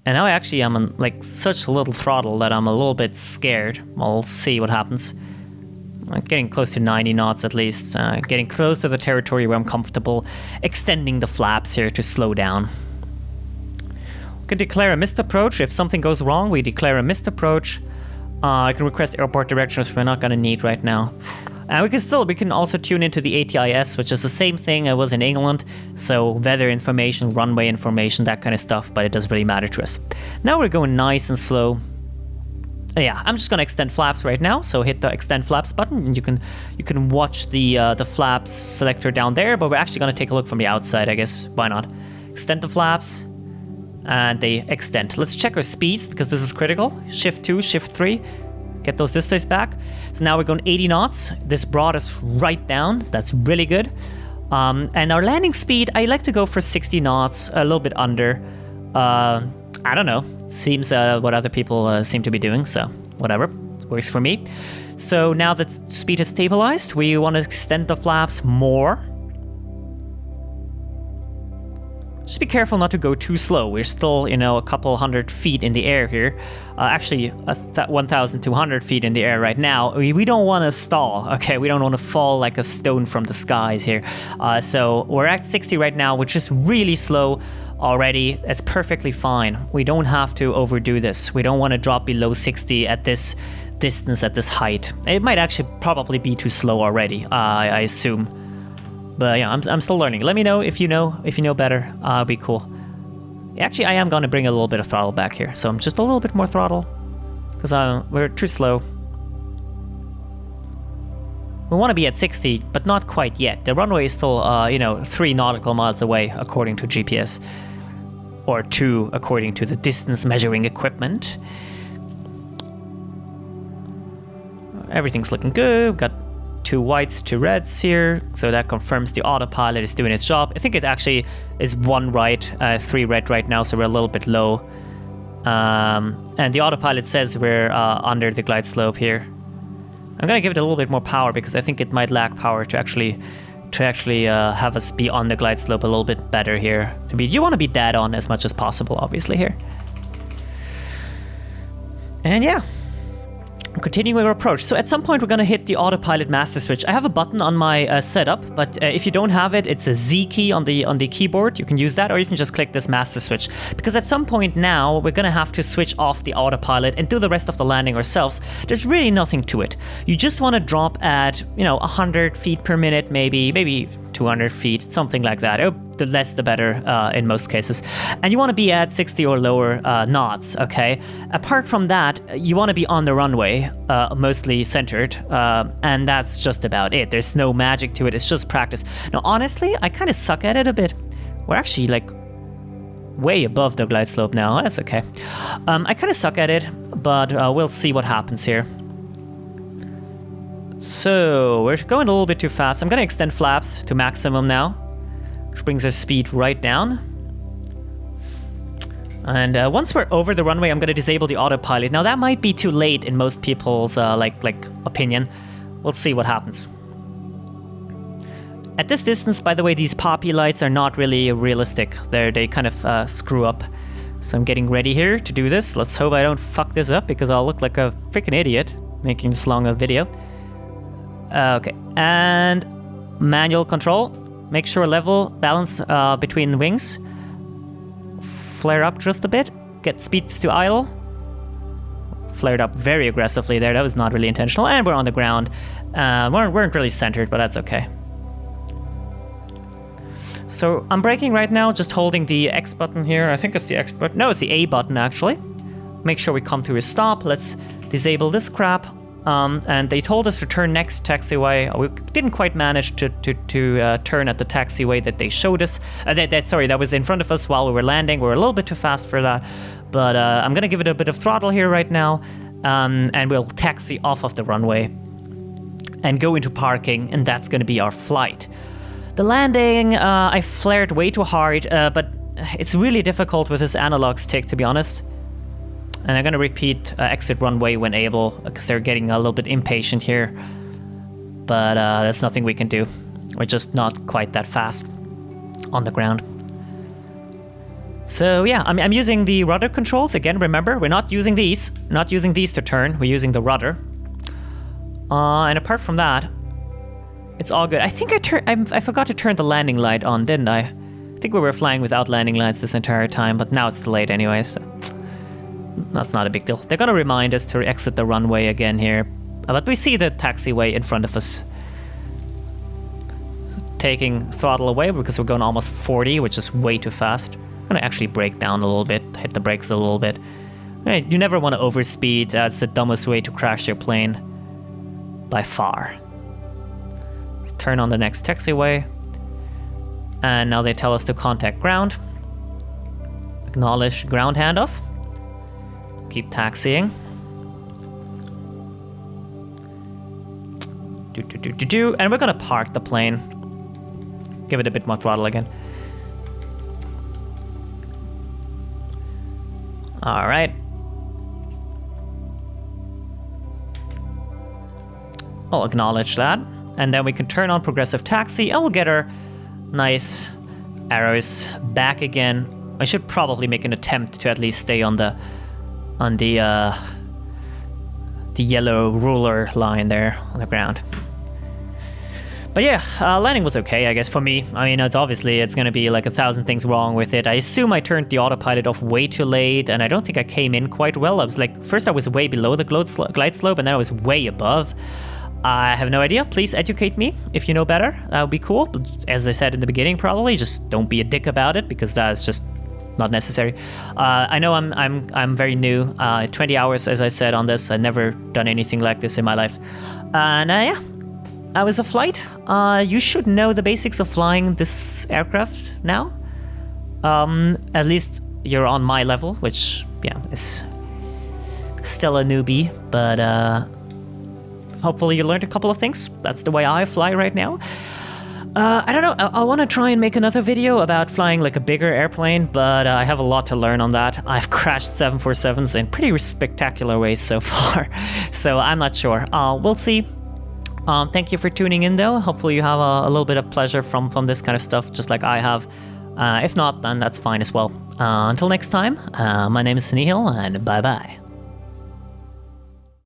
And now actually I'm on like such a little throttle that I'm a little bit scared. We'll see what happens. I'm getting close to 90 knots at least. Getting close to the territory where I'm comfortable. Extending the flaps here to slow down. We can declare a missed approach. If something goes wrong, we declare a missed approach. I can request airport directions we're not going to need right now. And we can also tune into the ATIS, which is the same thing I was in England. So weather information, runway information, that kind of stuff, but it doesn't really matter to us. Now we're going nice and slow. Yeah, I'm just going to extend flaps right now. So hit the extend flaps button and you can watch the flaps selector down there, but we're actually going to take a look from the outside, I guess. Why not? Extend the flaps and they extend. Let's check our speeds because this is critical. Shift 2, Shift 3. Get those displays back. So now we're going 80 knots. This brought us right down. That's really good. And our landing speed, I like to go for 60 knots, a little bit under. I don't know. Seems what other people seem to be doing. So whatever. Works for me. So now that speed is stabilized, we want to extend the flaps more. Just be careful not to go too slow. We're still, a couple hundred feet in the air here. Actually, 1,200 feet in the air right now. We don't want to stall, okay? We don't want to fall like a stone from the skies here. So we're at 60 right now, which is really slow already. It's perfectly fine. We don't have to overdo this. We don't want to drop below 60 at this distance, at this height. It might actually probably be too slow already, I assume. But yeah, I'm still learning. Let me know if you know better. It'll be cool. Actually, I am going to bring a little bit of throttle back here. So I'm just a little bit more throttle. Because we're too slow. We want to be at 60, but not quite yet. The runway is still, 3 nautical miles away, according to GPS. Or 2, according to the distance measuring equipment. Everything's looking good. We've got 2 whites, 2 reds here, so that confirms the autopilot is doing its job. I think it actually is 1 right, 3 red right now, so we're a little bit low. And the autopilot says we're under the glide slope here. I'm gonna give it a little bit more power because I think it might lack power to actually have us be on the glide slope a little bit better here. You want to be dead on as much as possible, obviously here. And yeah. Continuing our approach. So at some point we're going to hit the autopilot master switch. I have a button on my setup, but if you don't have it, it's a Z key on the keyboard. You can use that, or you can just click this master switch. Because at some point now we're going to have to switch off the autopilot and do the rest of the landing ourselves. There's really nothing to it. You just want to drop at 100 feet per minute, maybe 200 feet, something like that. The less the better in most cases. And you want to be at 60 or lower knots, okay? Apart from that, you want to be on the runway, mostly centered, and that's just about it. There's no magic to it, it's just practice. Now, honestly, I kind of suck at it a bit. We're actually like way above the glide slope now, that's okay. I kind of suck at it, but we'll see what happens here. So, we're going a little bit too fast. I'm going to extend flaps to maximum now, which brings our speed right down. And once we're over the runway, I'm going to disable the autopilot. Now, that might be too late in most people's opinion. We'll see what happens. At this distance, by the way, these poppy lights are not really realistic. They kind of screw up. So I'm getting ready here to do this. Let's hope I don't fuck this up because I'll look like a freaking idiot making this long a video. Okay, and manual control. Make sure level balance between the wings. Flare up just a bit. Get speeds to idle. Flared up very aggressively there. That was not really intentional. And we're on the ground. Weren't really centered, but that's okay. So I'm braking right now, just holding the X button here. I think it's the X button. No, it's the A button actually. Make sure we come to a stop. Let's disable this crap. And they told us to turn next taxiway. We didn't quite manage to turn at the taxiway that they showed us. That was in front of us while we were landing. We were a little bit too fast for that. But I'm going to give it a bit of throttle here right now. And we'll taxi off of the runway and go into parking. And that's going to be our flight. The landing, I flared way too hard. But it's really difficult with this analog stick, to be honest. And I'm going to repeat exit runway when able, because they're getting a little bit impatient here. But there's nothing we can do. We're just not quite that fast on the ground. So yeah, I'm using the rudder controls again. Remember, we're not using these to turn. We're using the rudder. And apart from that, it's all good. I think I forgot to turn the landing light on, didn't I? I think we were flying without landing lights this entire time, but now it's delayed anyway, so that's not a big deal. They're gonna remind us to exit the runway again here, but we see the taxiway in front of us. So taking throttle away because we're going almost 40, which is way too fast. I'm gonna actually brake down a little bit, hit the brakes a little bit. Right, you never want to overspeed. That's the dumbest way to crash your plane by far. Let's turn on the next taxiway. And now they tell us to contact ground. Acknowledge ground handoff. Keep taxiing. And we're gonna park the plane. Give it a bit more throttle again. All right. I'll acknowledge that. And then we can turn on progressive taxi and we'll get our nice arrows back again. I should probably make an attempt to at least stay on the yellow ruler line there on the ground. But yeah, landing was okay, I guess, for me. I mean, it's gonna be like 1,000 things wrong with it. I assume I turned the autopilot off way too late, and I don't think I came in quite well. I was like, first I was way below the glide slope, and then I was way above. I have no idea. Please educate me if you know better. That would be cool. But as I said in the beginning, probably just don't be a dick about it because that's just not necessary. I know I'm very new. 20 hours, as I said, on this. I've never done anything like this in my life. And yeah, I was a flight. You should know the basics of flying this aircraft now. At least you're on my level, which yeah is still a newbie, but hopefully you learned a couple of things. That's the way I fly right now. I don't know, I want to try and make another video about flying like a bigger airplane, but I have a lot to learn on that. I've crashed 747s in pretty spectacular ways so far, so I'm not sure. We'll see. Thank you for tuning in though. Hopefully you have a little bit of pleasure from this kind of stuff, just like I have. If not, then that's fine as well. Until next time, my name is Nihil, and bye-bye.